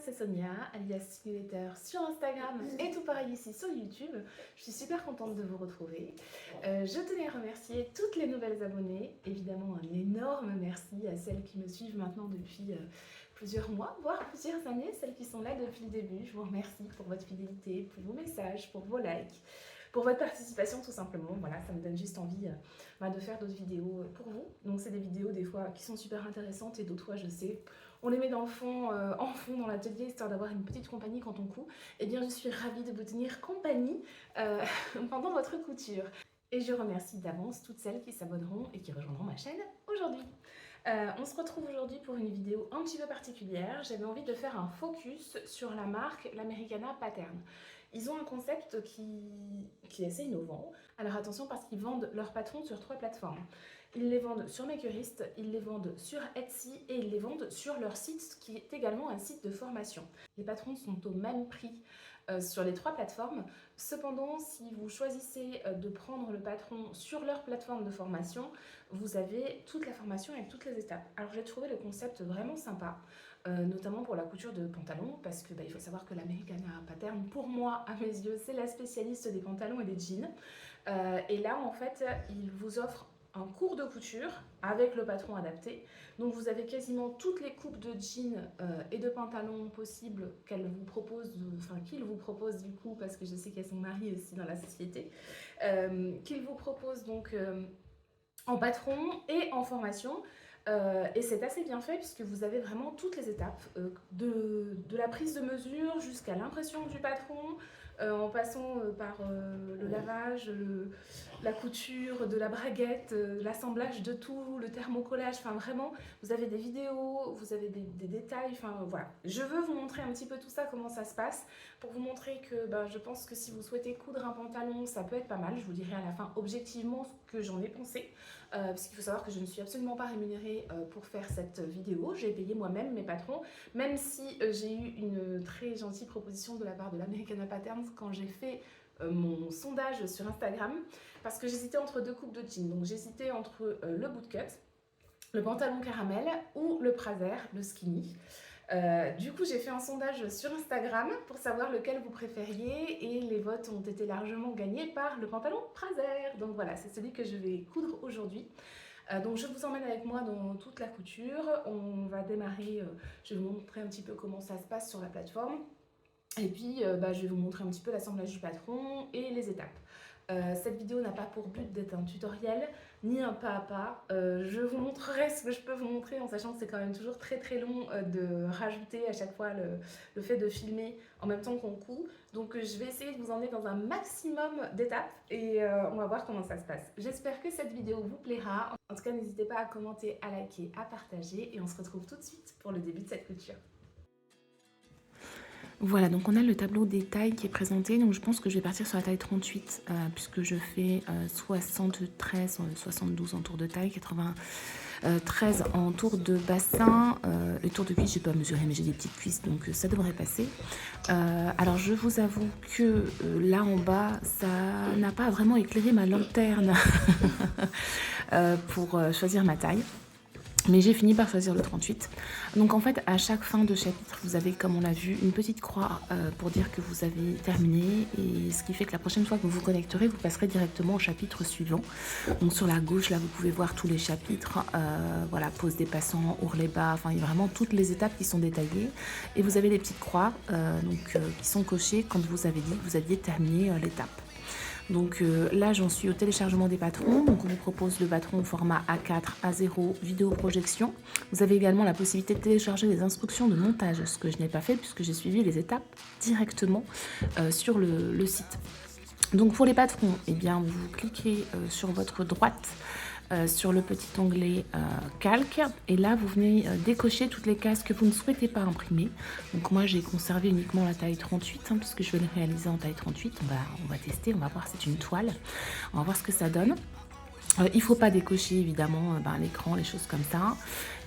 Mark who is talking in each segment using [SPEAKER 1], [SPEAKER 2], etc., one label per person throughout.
[SPEAKER 1] c'est Sonia, alias Simulator sur Instagram et tout pareil ici sur YouTube. Je suis super contente de vous retrouver. Je tenais à remercier toutes les nouvelles abonnées. Évidemment, un énorme merci à celles qui me suivent maintenant depuis plusieurs mois, voire plusieurs années, celles qui sont là depuis le début. Je vous remercie pour votre fidélité, pour vos messages, pour vos likes, pour votre participation tout simplement. Voilà, ça me donne juste envie de faire d'autres vidéos pour vous. Donc c'est des vidéos des fois qui sont super intéressantes et d'autres fois je sais, on les met dans le fond, en fond dans l'atelier histoire d'avoir une petite compagnie quand on coud. Eh bien je suis ravie de vous tenir compagnie pendant votre couture. Et je remercie d'avance toutes celles qui s'abonneront et qui rejoindront ma chaîne aujourd'hui. On se retrouve aujourd'hui pour une vidéo un petit peu particulière. J'avais envie de faire un focus sur la marque l'Americana Pattern. Ils ont un concept qui est assez innovant. Alors attention parce qu'ils vendent leurs patrons sur 3 plateformes. Ils les vendent sur Makerist, ils les vendent sur Etsy et ils les vendent sur leur site qui est également un site de formation. Les patrons sont au même prix sur les 3 plateformes. Cependant, si vous choisissez de prendre le patron sur leur plateforme de formation, vous avez toute la formation avec toutes les étapes. Alors j'ai trouvé le concept vraiment sympa. Notamment pour la couture de pantalons, parce que il faut savoir que l'Americana Pattern, pour moi, à mes yeux, c'est la spécialiste des pantalons et des jeans. Et là, en fait, il vous offre un cours de couture avec le patron adapté. Donc vous avez quasiment toutes les coupes de jeans et de pantalons possibles qu'elle vous propose, qu'il vous propose du coup, parce que je sais qu'elles sont mariées aussi dans la société, qu'il vous propose donc en patron et en formation. Et c'est assez bien fait puisque vous avez vraiment toutes les étapes, de la prise de mesure jusqu'à l'impression du patron, en passant par le lavage, la couture, de la braguette, l'assemblage de tout, le thermocollage, enfin vraiment, vous avez des vidéos, vous avez des détails, enfin voilà. Je veux vous montrer un petit peu tout ça, comment ça se passe, pour vous montrer que je pense que si vous souhaitez coudre un pantalon, ça peut être pas mal. Je vous dirai à la fin objectivement ce que j'en ai pensé, parce qu'il faut savoir que je ne suis absolument pas rémunérée pour faire cette vidéo. J'ai payé moi-même mes patrons, même si j'ai eu une très gentille proposition de la part de l'Americana Pattern quand j'ai fait mon sondage sur Instagram, parce que j'hésitais entre 2 coupes de jeans. Donc j'hésitais entre le bootcut, le pantalon caramel ou le praser, le skinny. Du coup, j'ai fait un sondage sur Instagram pour savoir lequel vous préfériez et les votes ont été largement gagnés par le pantalon praser. Donc voilà, c'est celui que je vais coudre aujourd'hui. Donc je vous emmène avec moi dans toute la couture. On va démarrer, je vais vous montrer un petit peu comment ça se passe sur la plateforme. Et puis je vais vous montrer un petit peu l'assemblage du patron et les étapes. Cette vidéo n'a pas pour but d'être un tutoriel ni un pas à pas. Je vous montrerai ce que je peux vous montrer en sachant que c'est quand même toujours très très long de rajouter à chaque fois le fait de filmer en même temps qu'on coud. Donc je vais essayer de vous emmener dans un maximum d'étapes et on va voir comment ça se passe. J'espère que cette vidéo vous plaira. En tout cas, n'hésitez pas à commenter, à liker, à partager et on se retrouve tout de suite pour le début de cette couture. Voilà, donc on a le tableau des tailles qui est présenté, donc je pense que je vais partir sur la taille 38 puisque je fais 73, 72 en tour de taille, 93 en tour de bassin, le tour de cuisse, je peux pas mesurer mais j'ai des petites cuisses donc ça devrait passer. Alors je vous avoue que là en bas, ça n'a pas vraiment éclairé ma lanterne pour choisir ma taille. Mais j'ai fini par choisir le 38. Donc en fait, à chaque fin de chapitre, vous avez, comme on l'a vu, une petite croix pour dire que vous avez terminé. Et ce qui fait que la prochaine fois que vous vous connecterez, vous passerez directement au chapitre suivant. Donc sur la gauche, là, vous pouvez voir tous les chapitres. Voilà, pose des passants, ourlet bas, enfin, il y a vraiment toutes les étapes qui sont détaillées. Et vous avez des petites croix qui sont cochées quand vous avez dit que vous aviez terminé l'étape. Donc là, j'en suis au téléchargement des patrons. Donc on vous propose le patron au format A4, A0, vidéo projection. Vous avez également la possibilité de télécharger les instructions de montage, ce que je n'ai pas fait puisque j'ai suivi les étapes directement sur le site. Donc pour les patrons, eh bien, vous cliquez sur votre droite sur le petit onglet calque et là vous venez décocher toutes les cases que vous ne souhaitez pas imprimer. Donc moi j'ai conservé uniquement la taille 38 puisque je vais le réaliser en taille 38. On va tester, on va voir, c'est une toile, on va voir ce que ça donne. Il ne faut pas décocher évidemment l'écran, les choses comme ça.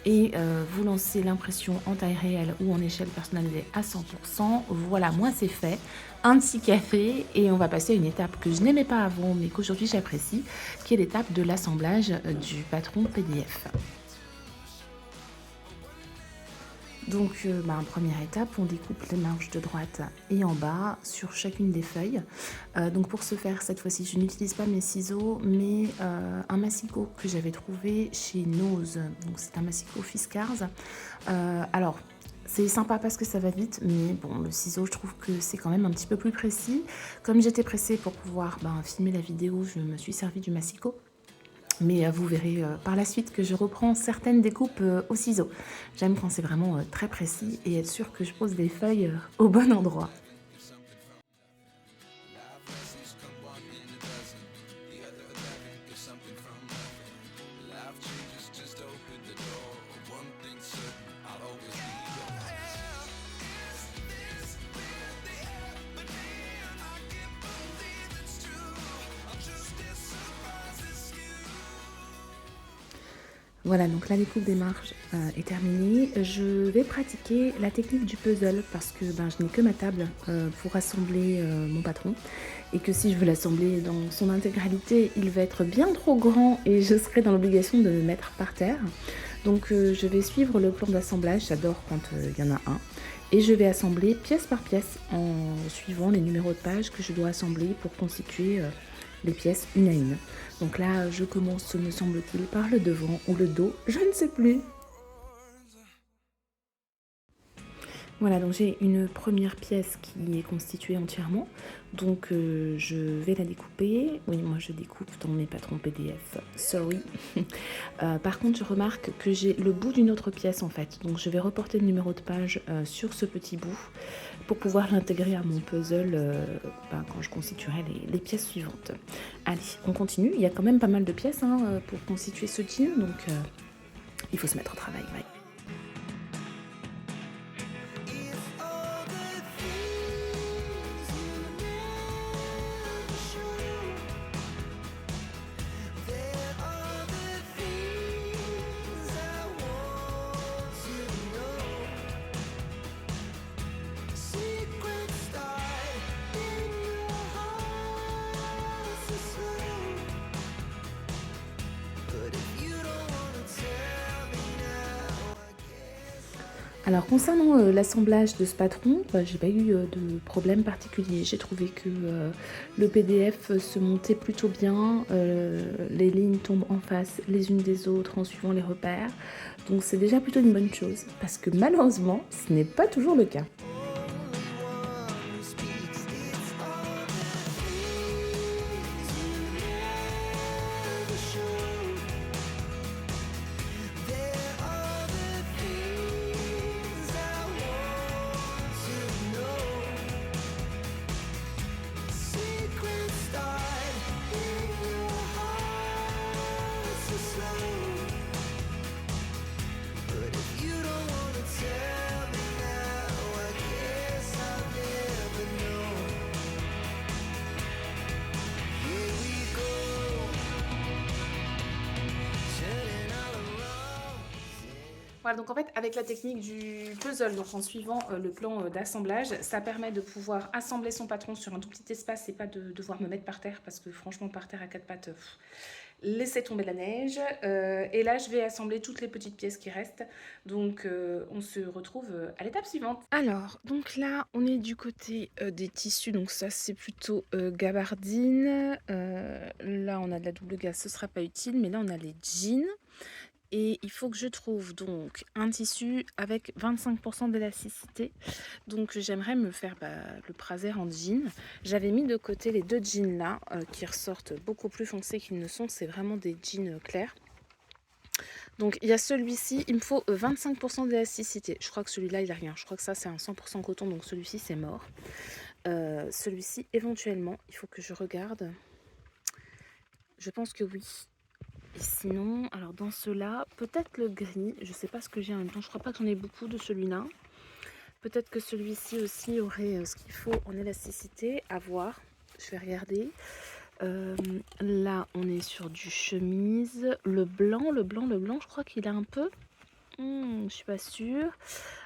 [SPEAKER 1] Et vous lancez l'impression en taille réelle ou en échelle personnalisée à 100%. Voilà, moi c'est fait. Un petit café et on va passer à une étape que je n'aimais pas avant mais qu'aujourd'hui j'apprécie, qui est l'étape de l'assemblage du patron PDF. Donc première étape, on découpe les marges de droite et en bas sur chacune des feuilles. Donc pour ce faire, cette fois-ci, je n'utilise pas mes ciseaux, mais un massicot que j'avais trouvé chez Nose. Donc c'est un massicot Fiskars. Alors, c'est sympa parce que ça va vite, mais bon, le ciseau, je trouve que c'est quand même un petit peu plus précis. Comme j'étais pressée pour pouvoir filmer la vidéo, je me suis servi du massicot. Mais vous verrez par la suite que je reprends certaines découpes au ciseau. J'aime quand c'est vraiment très précis et être sûre que je pose les feuilles au bon endroit. Voilà, donc la découpe des marges est terminée. Je vais pratiquer la technique du puzzle parce que je n'ai que ma table pour assembler mon patron. Et que si je veux l'assembler dans son intégralité, il va être bien trop grand et je serai dans l'obligation de le mettre par terre. Donc je vais suivre le plan d'assemblage, j'adore quand il y en a un. Et je vais assembler pièce par pièce en suivant les numéros de page que je dois assembler pour constituer les pièces une à une. Donc là, je commence, me semble-t-il, par le devant ou le dos, je ne sais plus. Voilà, donc j'ai une première pièce qui est constituée entièrement, donc je vais la découper. Oui, moi je découpe dans mes patrons PDF, sorry. Par contre, je remarque que j'ai le bout d'une autre pièce en fait, donc je vais reporter le numéro de page sur ce petit bout pour pouvoir l'intégrer à mon puzzle quand je constituerai les pièces suivantes. Allez, on continue, il y a quand même pas mal de pièces pour constituer ce jean, donc il faut se mettre au travail, ouais. Alors concernant l'assemblage de ce patron, j'ai pas eu de problème particulier. J'ai trouvé que le PDF se montait plutôt bien, les lignes tombent en face les unes des autres en suivant les repères. Donc c'est déjà plutôt une bonne chose, parce que malheureusement, ce n'est pas toujours le cas. Voilà, donc en fait, avec la technique du puzzle, donc en suivant le plan d'assemblage, ça permet de pouvoir assembler son patron sur un tout petit espace et pas de devoir me mettre par terre, parce que franchement, par terre à quatre pattes, laissez tomber la neige. Et là, je vais assembler toutes les petites pièces qui restent. Donc, on se retrouve à l'étape suivante. Alors, donc là, on est du côté des tissus. Donc ça, c'est plutôt gabardine. Là, on a de la double gaze, ce sera pas utile. Mais là, on a les jeans. Et il faut que je trouve donc un tissu avec 25% d'élasticité. Donc j'aimerais me faire le praser en jean. J'avais mis de côté les deux jeans là qui ressortent beaucoup plus foncés qu'ils ne sont. C'est vraiment des jeans clairs. Donc il y a celui-ci, il me faut 25% d'élasticité. Je crois que celui-là il a rien. Je crois que ça c'est un 100% coton, donc celui-ci c'est mort. Celui-ci éventuellement, il faut que je regarde. Je pense que oui. Et sinon, alors dans ceux-là, peut-être le gris, je sais pas ce que j'ai en même temps, je crois pas que j'en ai beaucoup de celui-là. Peut-être que celui-ci aussi aurait ce qu'il faut en élasticité, à voir, je vais regarder. Là, on est sur du chemise, le blanc, je crois qu'il a un peu, je suis pas sûre.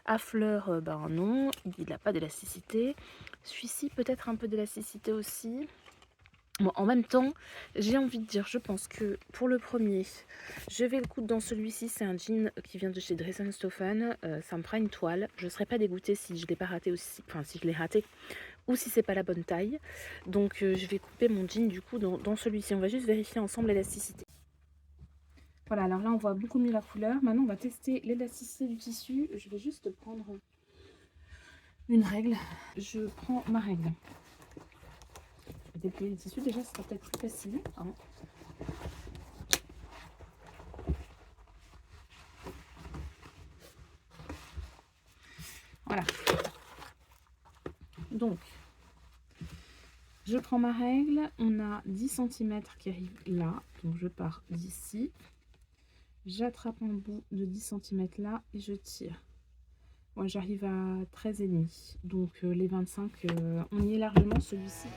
[SPEAKER 1] À fleurs, non, il n'a pas d'élasticité. Celui-ci, peut-être un peu d'élasticité aussi. Bon, en même temps, j'ai envie de dire, je pense que pour le premier, je vais le coudre dans celui-ci. C'est un jean qui vient de chez Dress & Stephen. Ça me fera une toile. Je ne serais pas dégoûtée si je l'ai pas raté aussi, enfin si je l'ai raté ou si c'est pas la bonne taille. Donc je vais couper mon jean du coup dans celui-ci. On va juste vérifier ensemble l'élasticité. Voilà, alors là on voit beaucoup mieux la couleur. Maintenant on va tester l'élasticité du tissu. Je vais juste prendre une règle. Je prends ma règle. Je vais déplier le tissu, déjà ce sera peut-être plus facile. Hein. Voilà. Donc, je prends ma règle. On a 10 cm qui arrive là. Donc, je pars d'ici. J'attrape un bout de 10 cm là et je tire. Moi, j'arrive à 13,5. Donc, les 25, on y est largement celui-ci.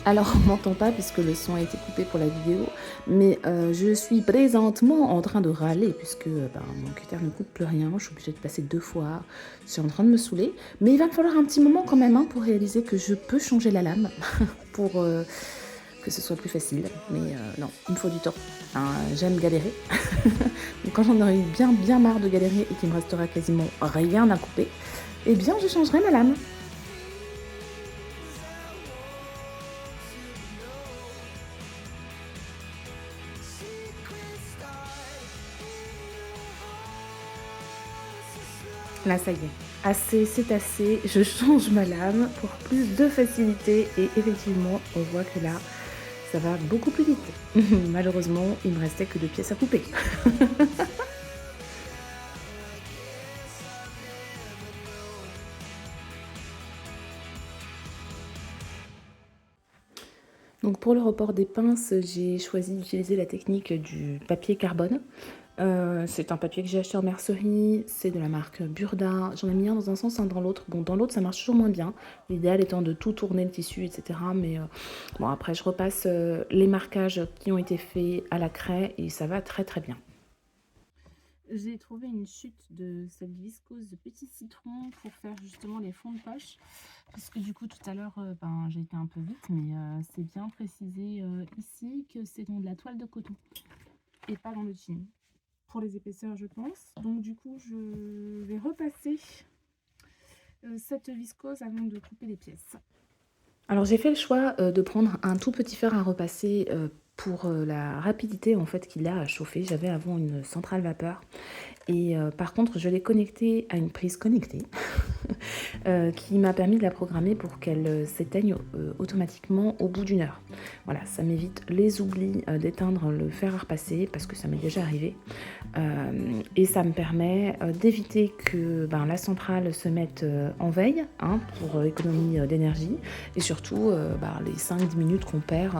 [SPEAKER 1] Alors on m'entend pas puisque le son a été coupé pour la vidéo, mais je suis présentement en train de râler puisque mon cutter ne coupe plus rien, je suis obligée de passer 2 fois, c'est en train de me saouler, mais il va me falloir un petit moment quand même hein, pour réaliser que je peux changer la lame pour que ce soit plus facile, mais non, il me faut du temps, hein, j'aime galérer, donc quand j'en aurai eu bien marre de galérer et qu'il me restera quasiment rien à couper, eh bien je changerai ma lame. Là, ça y est. Assez, c'est assez. Je change ma lame pour plus de facilité. Et effectivement, on voit que là, ça va beaucoup plus vite. Malheureusement, il me restait que 2 pièces à couper. Donc pour le report des pinces, j'ai choisi d'utiliser la technique du papier carbone. C'est un papier que j'ai acheté en mercerie, c'est de la marque Burda. J'en ai mis un dans un sens, un dans l'autre. Bon, dans l'autre, ça marche toujours moins bien. L'idéal étant de tout tourner le tissu, etc. Mais bon, après, je repasse les marquages qui ont été faits à la craie et ça va très très bien. J'ai trouvé une chute de cette viscose de petit citron pour faire justement les fonds de poche. Parce que du coup, tout à l'heure, j'ai été un peu vite, mais c'est bien précisé ici que c'est dans de la toile de coton et pas dans le jean. Pour les épaisseurs, je pense. Donc du coup, je vais repasser cette viscose avant de couper les pièces. Alors j'ai fait le choix de prendre un tout petit fer à repasser pour la rapidité en fait qu'il a à chauffer. J'avais avant une centrale vapeur et par contre je l'ai connecté à une prise connectée qui m'a permis de la programmer pour qu'elle s'éteigne automatiquement au bout d'1 heure. Voilà, ça m'évite les oublis d'éteindre le fer à repasser parce que ça m'est déjà arrivé. Et ça me permet d'éviter que la centrale se mette en veille hein, pour économie d'énergie et surtout les 5-10 minutes qu'on perd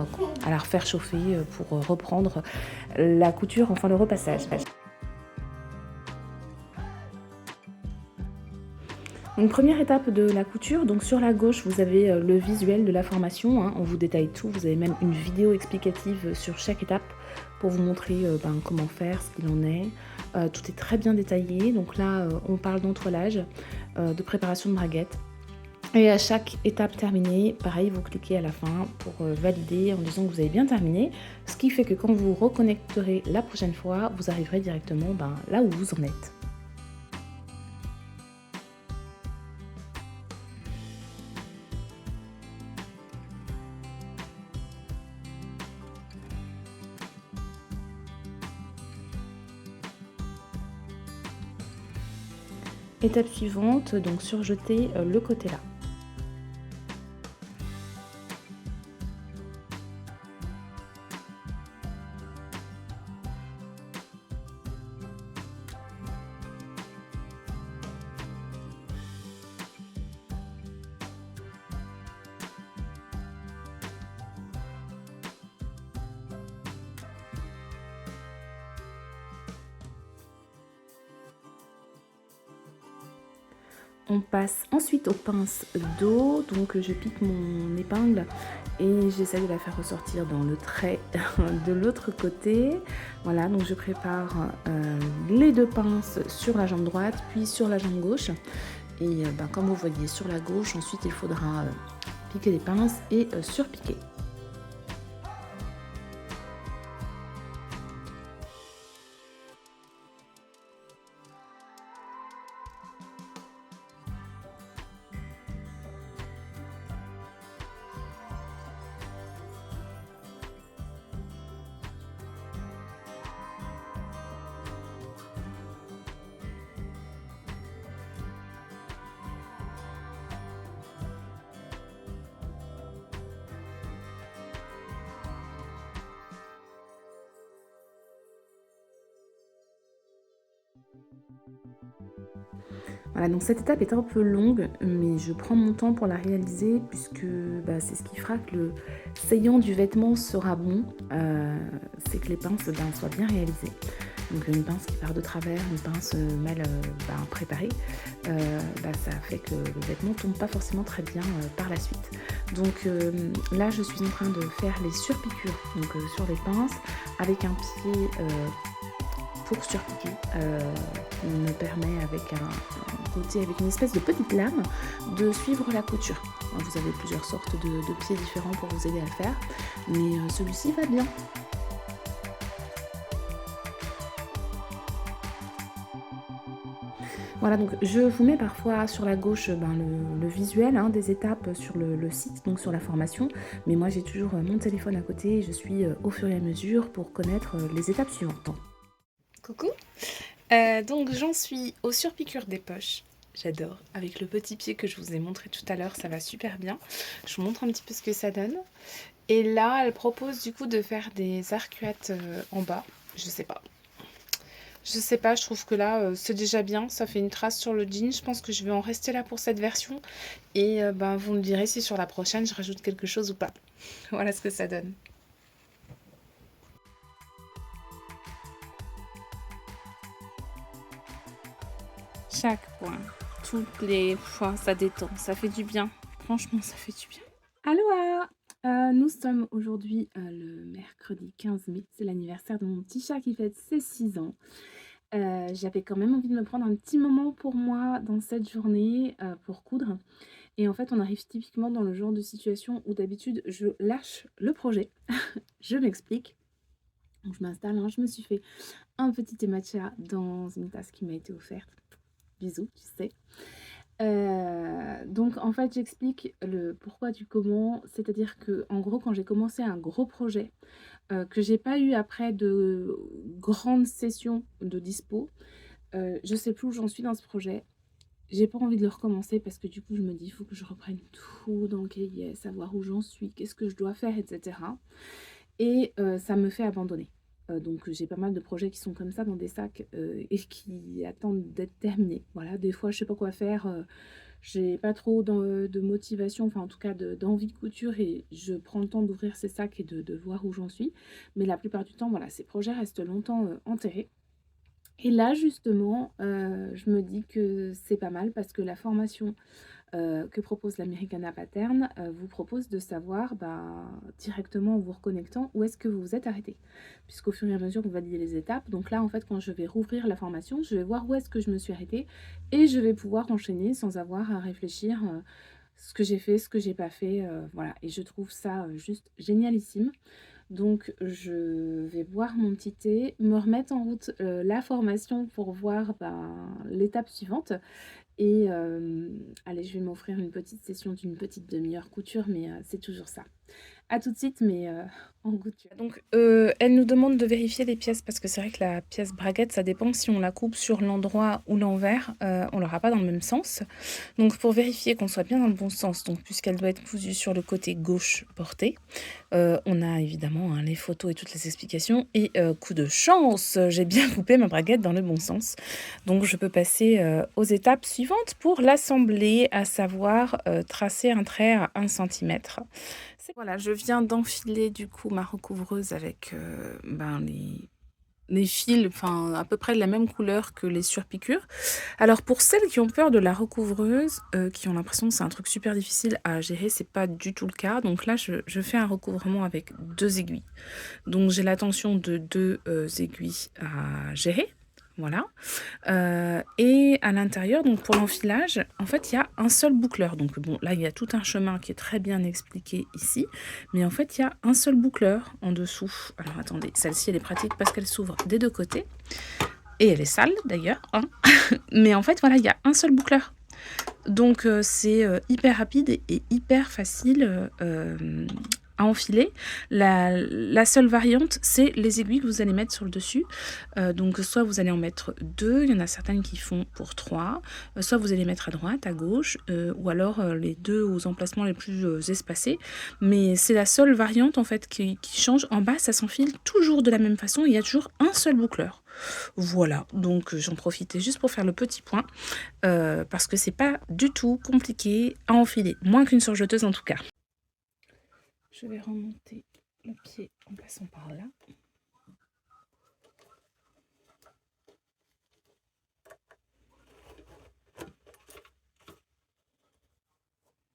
[SPEAKER 1] à la refaire chauffer pour reprendre la couture, enfin le repassage. Donc première étape de la couture, donc sur la gauche vous avez le visuel de la formation, hein, on vous détaille tout, vous avez même une vidéo explicative sur chaque étape pour vous montrer comment faire, ce qu'il en est. Tout est très bien détaillé, donc là on parle d'entoilage, de préparation de braguettes. Et à chaque étape terminée, pareil, vous cliquez à la fin pour valider en disant que vous avez bien terminé, ce qui fait que quand vous reconnecterez la prochaine fois, vous arriverez directement là où vous en êtes. Étape suivante, donc surjeter le côté là. On passe ensuite aux pinces d'eau, donc je pique mon épingle et j'essaie de la faire ressortir dans le trait de l'autre côté. Voilà, donc je prépare les deux pinces sur la jambe droite, puis sur la jambe gauche. Et comme vous voyez sur la gauche, ensuite il faudra piquer les pinces et surpiquer. Voilà, donc cette étape est un peu longue, mais je prends mon temps pour la réaliser puisque c'est ce qui fera que le saillant du vêtement sera bon, c'est que les pinces soient bien réalisées. Donc une pince qui part de travers, une pince mal préparée, ça fait que le vêtement tombe pas forcément très bien par la suite. Donc là je suis en train de faire les surpiqûres donc, sur les pinces avec un pied pour surpiquer, qui me permet avec un côté, avec une espèce de petite lame, de suivre la couture. Alors, vous avez plusieurs sortes de pieds différents pour vous aider à le faire, mais celui-ci va bien. Voilà, donc je vous mets parfois sur la gauche le visuel des étapes sur le site, donc sur la formation, mais moi j'ai toujours mon téléphone à côté et je suis au fur et à mesure pour connaître les étapes suivantes. Coucou, donc j'en suis aux surpiqûres des poches. J'adore, avec le petit pied que je vous ai montré tout à l'heure, ça va super bien. Je vous montre un petit peu ce que ça donne. Et là, elle propose du coup de faire des arcuates en bas. Je sais pas, je trouve que là, c'est déjà bien. Ça fait une trace sur le jean. Je pense que je vais en rester là pour cette version. Et vous me direz si sur la prochaine, je rajoute quelque chose ou pas. Voilà ce que ça donne. Chaque point, toutes les fois, ça détend, ça fait du bien. Franchement, ça fait du bien. Aloha, nous sommes aujourd'hui le mercredi 15 mai. C'est l'anniversaire de mon petit chat qui fête ses 6 ans. J'avais quand même envie de me prendre un petit moment pour moi dans cette journée pour coudre. Et en fait, on arrive typiquement dans le genre de situation où d'habitude, je lâche le projet. Je m'explique. Donc, je m'installe, je me suis fait un petit thé matcha dans une tasse qui m'a été offerte. Bisous, tu sais. Donc en fait, j'explique le pourquoi du comment. C'est-à-dire que en gros, quand j'ai commencé un gros projet, que j'ai pas eu après de grandes sessions de dispo, je sais plus où j'en suis dans ce projet. J'ai pas envie de le recommencer parce que du coup, je me dis: «Il faut que je reprenne tout dans le cahier, savoir où j'en suis, qu'est-ce que je dois faire?» et cetera et ça me fait abandonner. Donc j'ai pas mal de projets qui sont comme ça dans des sacs, et qui attendent d'être terminés. Voilà, des fois je sais pas quoi faire, j'ai pas trop de motivation, enfin en tout cas d'envie de couture et je prends le temps d'ouvrir ces sacs et de voir où j'en suis. Mais la plupart du temps, voilà, ces projets restent longtemps, enterrés. Et là justement, je me dis que c'est pas mal parce que la formation que propose l'Americana Pattern vous propose de savoir directement en vous reconnectant où est-ce que vous vous êtes arrêté. Puisqu'au fur et à mesure, vous validez les étapes. Donc là, en fait, quand je vais rouvrir la formation, je vais voir où est-ce que je me suis arrêtée et je vais pouvoir enchaîner sans avoir à réfléchir ce que j'ai fait, ce que j'ai pas fait. Voilà. Et je trouve ça juste génialissime. Donc je vais boire mon petit thé, me remettre en route la formation pour voir l'étape suivante. Et allez, je vais m'offrir une petite session d'une petite demi-heure couture, mais c'est toujours ça. À tout de suite, mais en couture. Donc, elle nous demande de vérifier les pièces parce que c'est vrai que la pièce braguette, ça dépend si on la coupe sur l'endroit ou l'envers, on l'aura pas dans le même sens. Donc, pour vérifier qu'on soit bien dans le bon sens, donc puisqu'elle doit être cousue sur le côté gauche porté, on a évidemment les photos et toutes les explications. Et coup de chance, j'ai bien coupé ma braguette dans le bon sens. Donc, je peux passer aux étapes suivantes pour l'assembler, à savoir tracer un trait à 1 centimètre. Voilà, je viens d'enfiler du coup ma recouvreuse avec
[SPEAKER 2] les fils, enfin à peu près de la même couleur que les surpiqûres. Alors pour celles qui ont peur de la recouvreuse, qui ont l'impression que c'est un truc super difficile à gérer, c'est pas du tout le cas. Donc là, je fais un recouvrement avec 2 aiguilles. Donc j'ai la tension de 2 aiguilles à gérer, voilà. Et à l'intérieur, donc pour l'enfilage, en fait, il y a un seul boucleur. Donc bon, là, il y a tout un chemin qui est très bien expliqué ici, mais en fait, il y a un seul boucleur en dessous. Alors attendez, celle-ci, elle est pratique parce qu'elle s'ouvre des 2 côtés et elle est sale d'ailleurs, hein. Mais en fait, voilà, il y a un seul boucleur. Donc c'est hyper rapide et hyper facile à enfiler. La seule variante, c'est les aiguilles que vous allez mettre sur le dessus. Donc soit vous allez en mettre 2, il y en a certaines qui font pour 3, soit vous allez mettre à droite, à gauche, ou alors les 2 aux emplacements les plus espacés. Mais c'est la seule variante en fait qui change. En bas, ça s'enfile toujours de la même façon, il y a toujours un seul boucleur. Voilà, donc j'en profitais juste pour faire le petit point, parce que c'est pas du tout compliqué à enfiler, moins qu'une surjeteuse en tout cas. Je vais remonter le pied en passant par là.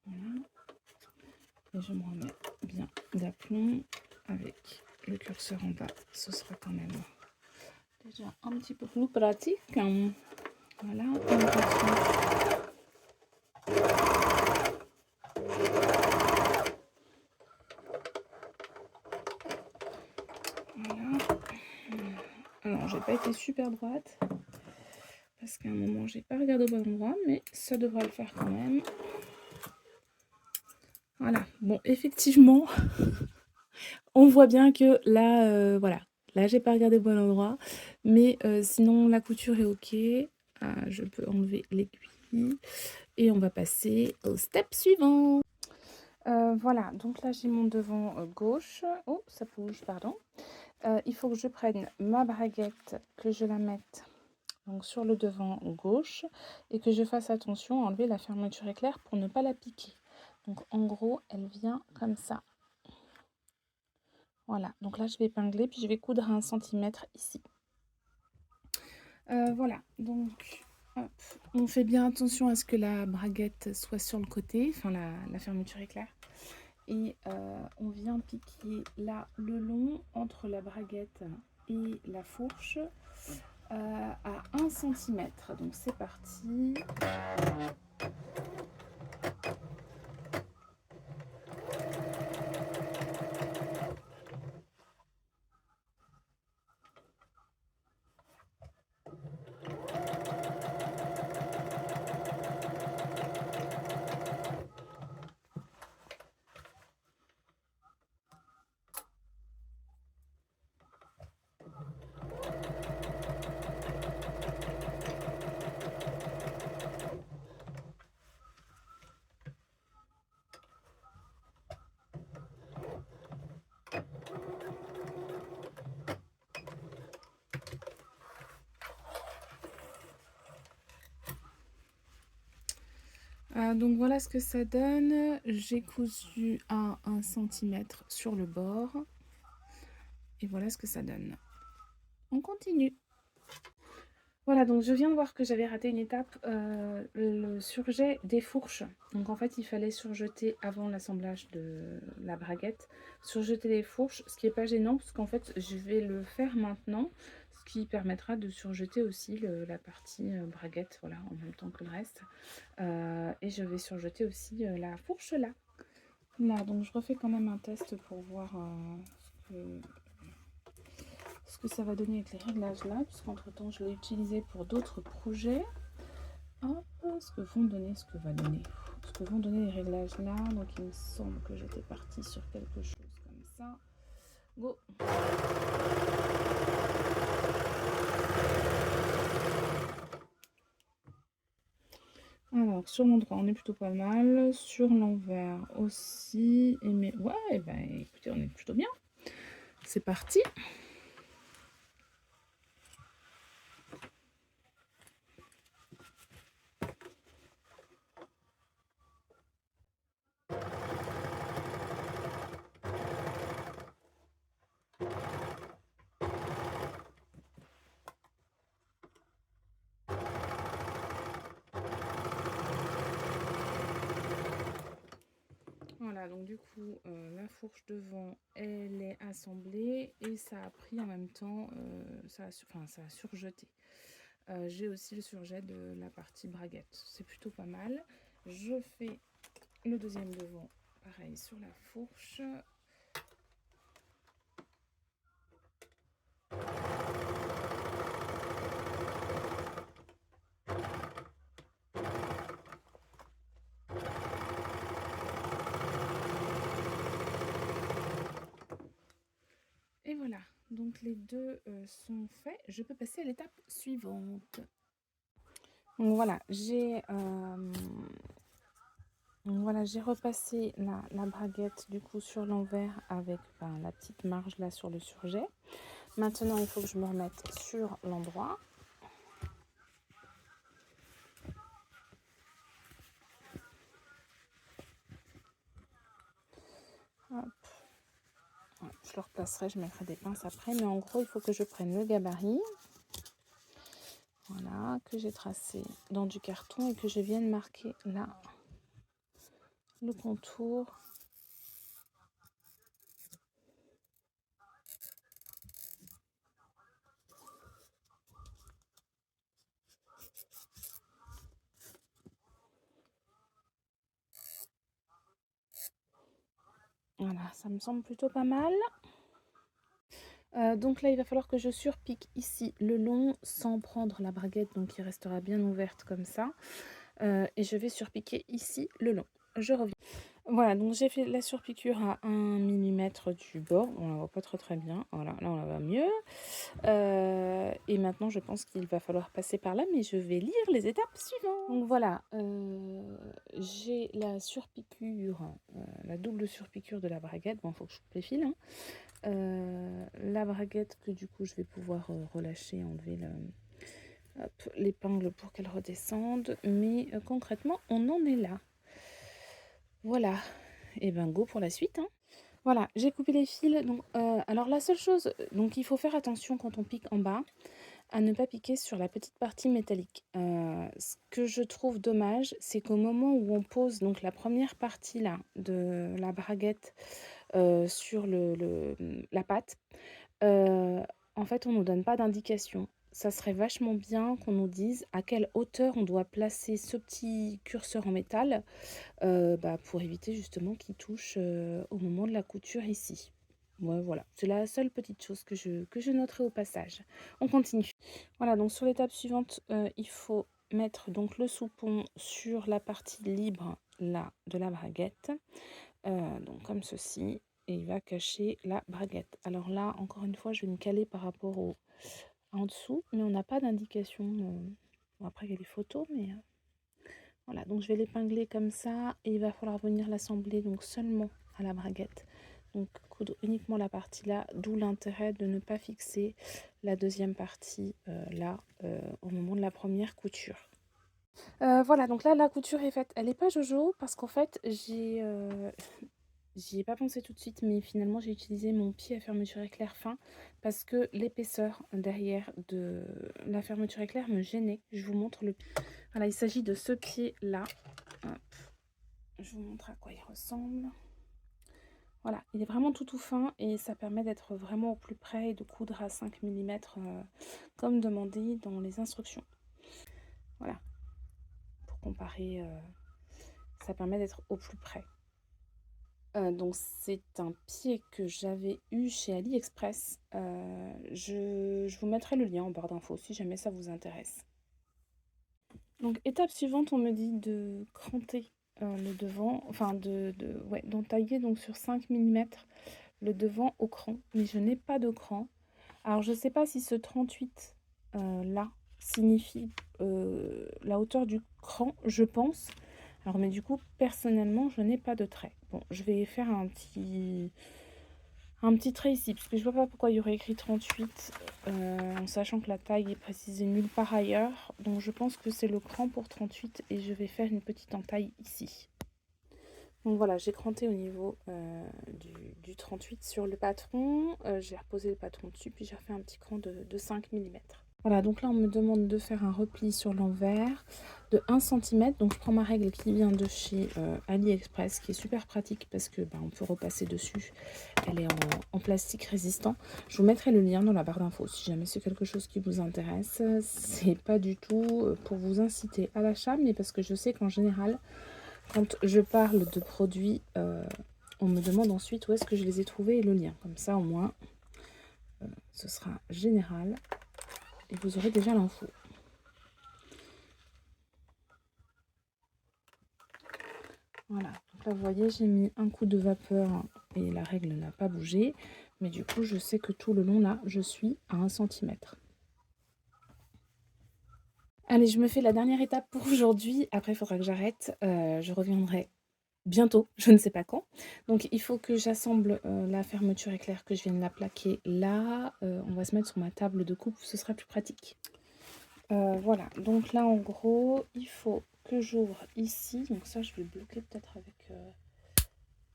[SPEAKER 2] Voilà. Et je me remets bien d'aplomb avec le curseur en bas. Ce sera quand même déjà un petit peu plus pratique, hein. Voilà, on continue. Voilà. Alors, j'ai pas été super droite parce qu'à un moment, j'ai pas regardé au bon endroit, mais ça devrait le faire quand même. Voilà. Bon, effectivement, on voit bien que là, voilà. Là, j'ai pas regardé au bon endroit, mais sinon, la couture est ok. Je peux enlever l'aiguille et on va passer au step suivant. Voilà, donc là, j'ai mon devant gauche. Oh, ça bouge, pardon. Il faut que je prenne ma braguette, que je la mette donc sur le devant gauche et que je fasse attention à enlever la fermeture éclair pour ne pas la piquer. Donc en gros, elle vient comme ça. Voilà, donc là je vais épingler puis je vais coudre à 1 centimètre ici. Voilà, donc hop, on fait bien attention à ce que la braguette soit sur le côté, enfin la fermeture éclair. Et on vient piquer là le long entre la braguette et la fourche à 1 centimètre. Donc c'est parti. Donc voilà ce que ça donne. J'ai cousu à 1 centimètre sur le bord. Et voilà ce que ça donne. On continue. Voilà, donc je viens de voir que j'avais raté une étape, le surjet des fourches. Donc en fait, il fallait surjeter avant l'assemblage de la braguette, surjeter les fourches, ce qui n'est pas gênant parce qu'en fait, je vais le faire maintenant, ce qui permettra de surjeter aussi la partie braguette, voilà, en même temps que le reste. Et je vais surjeter aussi la fourche là. Là, donc je refais quand même un test pour voir ce que ça va donner avec les réglages là, puisqu'entre temps je l'ai utilisé pour d'autres projets. Hop, ce que vont donner les réglages là. Donc il me semble que j'étais partie sur quelque chose comme ça. Go. Alors sur l'endroit on est plutôt pas mal, sur l'envers aussi, et mais ouais, ben écoutez, on est plutôt bien. C'est parti. Voilà, donc du coup, la fourche devant, elle est assemblée et ça a pris en même temps, ça a surjeté. J'ai aussi le surjet de la partie braguette. C'est plutôt pas mal. Je fais le deuxième devant, pareil, sur la fourche. Et voilà, donc les deux sont faits. Je peux passer à l'étape suivante. Donc voilà, j'ai repassé la braguette du coup sur l'envers avec la petite marge là sur le surjet. Maintenant, il faut que je me remette sur l'endroit. Hop. Je le replacerai, je mettrai des pinces après, mais en gros, il faut que je prenne le gabarit. Voilà, que j'ai tracé dans du carton et que je vienne marquer là le contour. Voilà, ça me semble plutôt pas mal. Donc là, il va falloir que je surpique ici le long sans prendre la braguette, donc il restera bien ouverte comme ça. Et je vais surpiquer ici le long. Je reviens. Voilà, donc j'ai fait la surpiqûre à 1 mm du bord. On la voit pas très bien. Voilà, là on la voit mieux. Et maintenant, je pense qu'il va falloir passer par là, mais je vais lire les étapes suivantes. Donc voilà, j'ai la surpiqûre, la double surpiqûre de la braguette. Bon, il faut que je coupe les fils, hein. La braguette que du coup je vais pouvoir relâcher, enlever l'épingle pour qu'elle redescende. Mais concrètement, on en est là. Voilà, et ben go pour la suite, hein. Voilà, j'ai coupé les fils. Donc, alors la seule chose, donc il faut faire attention quand on pique en bas, à ne pas piquer sur la petite partie métallique. Ce que je trouve dommage, c'est qu'au moment où on pose donc la première partie là de la braguette sur la pâte, en fait on nous donne pas d'indication. Ça serait vachement bien qu'on nous dise à quelle hauteur on doit placer ce petit curseur en métal pour éviter justement qu'il touche au moment de la couture ici. Ouais, voilà, c'est la seule petite chose que je noterai au passage. On continue. Voilà, donc sur l'étape suivante, il faut mettre donc le soupon sur la partie libre là de la braguette, donc comme ceci, et il va cacher la braguette. Alors là, encore une fois, je vais me caler par rapport en dessous, mais on n'a pas d'indication. Bon, après, il y a les photos, mais voilà, donc je vais l'épingler comme ça et il va falloir venir l'assembler donc seulement à la braguette. Donc coudre uniquement la partie là, d'où l'intérêt de ne pas fixer la deuxième partie là au moment de la première couture. Voilà, donc là la couture est faite. Elle n'est pas jojo parce qu'en fait j'y ai pas pensé tout de suite, mais finalement j'ai utilisé mon pied à fermeture éclair fin parce que l'épaisseur derrière de la fermeture éclair me gênait. Je vous montre le pied. Voilà, il s'agit de ce pied-là. Je vous montre à quoi il ressemble. Voilà, il est vraiment tout fin et ça permet d'être vraiment au plus près et de coudre à 5 mm comme demandé dans les instructions. Voilà, pour comparer, ça permet d'être au plus près. Donc c'est un pied que j'avais eu chez AliExpress. Je vous mettrai le lien en barre d'infos si jamais ça vous intéresse. Donc étape suivante, on me dit de cranter le devant, enfin d'entailler donc sur 5 mm le devant au cran, mais je n'ai pas de cran. Alors je sais pas si ce 38 là signifie la hauteur du cran, je pense. Alors mais du coup personnellement je n'ai pas de trait. Bon, je vais faire un petit trait ici parce que je vois pas pourquoi il y aurait écrit 38 en sachant que la taille est précisée nulle part ailleurs. Donc je pense que c'est le cran pour 38 et je vais faire une petite entaille ici. Donc voilà, j'ai cranté au niveau du 38 sur le patron. J'ai reposé le patron dessus, puis j'ai refait un petit cran de 5 mm. Voilà, donc là, on me demande de faire un repli sur l'envers de 1 cm. Donc, je prends ma règle qui vient de chez AliExpress, qui est super pratique parce que on peut repasser dessus. Elle est en plastique résistant. Je vous mettrai le lien dans la barre d'infos si jamais c'est quelque chose qui vous intéresse. C'est pas du tout pour vous inciter à l'achat, mais parce que je sais qu'en général, quand je parle de produits, on me demande ensuite où est-ce que je les ai trouvés et le lien. Comme ça, au moins, ce sera général. Et vous aurez déjà l'info. Voilà, donc là vous voyez j'ai mis un coup de vapeur et la règle n'a pas bougé. Mais du coup je sais que tout le long là je suis à 1 cm. Allez, je me fais la dernière étape pour aujourd'hui. Après il faudra que j'arrête. Je reviendrai bientôt, je ne sais pas quand. Donc il faut que j'assemble la fermeture éclair que je viens de la plaquer là. On va se mettre sur ma table de coupe, ce sera plus pratique. Voilà, donc là en gros, il faut que j'ouvre ici. Donc ça, je vais bloquer peut-être avec...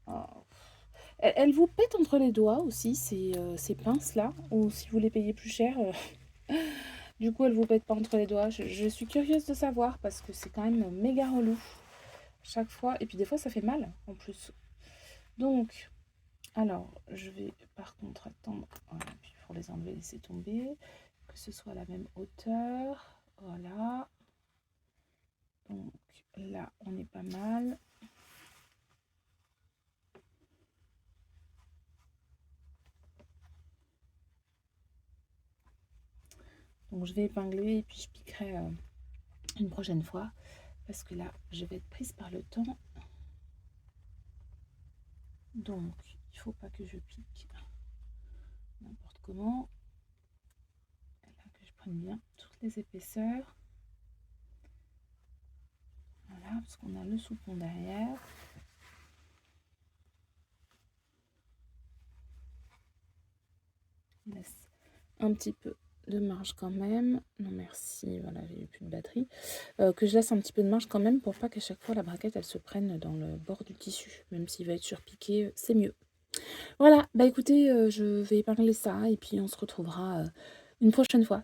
[SPEAKER 2] Oh. Elle vous pète entre les doigts aussi, ces pinces-là. Ou si vous les payez plus cher, du coup, elle vous pète pas entre les doigts. Je suis curieuse de savoir parce que c'est quand même méga relou. Chaque fois. Et puis des fois, ça fait mal en plus. Donc, alors, je vais par contre attendre. Voilà, puis pour les enlever, laisser tomber. Que ce soit à la même hauteur. Voilà. Donc là, on est pas mal. Donc je vais épingler et puis je piquerai une prochaine fois. Parce que là, je vais être prise par le temps. Donc, il ne faut pas que je pique n'importe comment. Là, que je prenne bien toutes les épaisseurs. Voilà, parce qu'on a le soupon derrière. Il laisse un petit peu de marge quand même. Non merci, voilà, j'ai eu plus de batterie. Que je laisse un petit peu de marge quand même pour pas qu'à chaque fois la braquette elle se prenne dans le bord du tissu. Même s'il va être surpiqué, c'est mieux. Voilà, bah écoutez, je vais épingler ça et puis on se retrouvera une prochaine fois.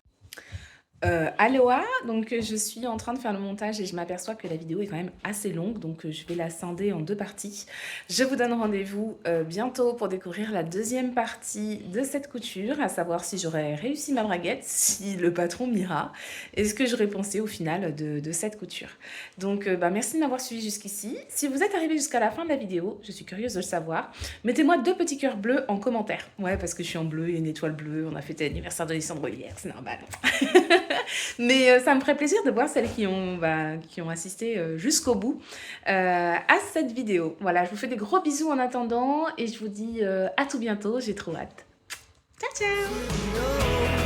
[SPEAKER 2] Aloha, donc je suis en train de faire le montage et je m'aperçois que la vidéo est quand même assez longue, donc je vais la scinder en 2 parties. Je vous donne rendez-vous bientôt pour découvrir la deuxième partie de cette couture, à savoir si j'aurai réussi ma braguette, si le patron m'ira, et ce que j'aurais pensé au final de cette couture. Donc merci de m'avoir suivi jusqu'ici. Si vous êtes arrivé jusqu'à la fin de la vidéo, je suis curieuse de le savoir, mettez-moi 2 petits cœurs bleus en commentaire. Ouais, parce que je suis en bleu, il y a une étoile bleue, on a fêté l'anniversaire de Lissandre hier, c'est normal. Mais ça me ferait plaisir de voir celles qui ont assisté jusqu'au bout à cette vidéo. Voilà, je vous fais des gros bisous en attendant et je vous dis à tout bientôt, j'ai trop hâte. Ciao, ciao!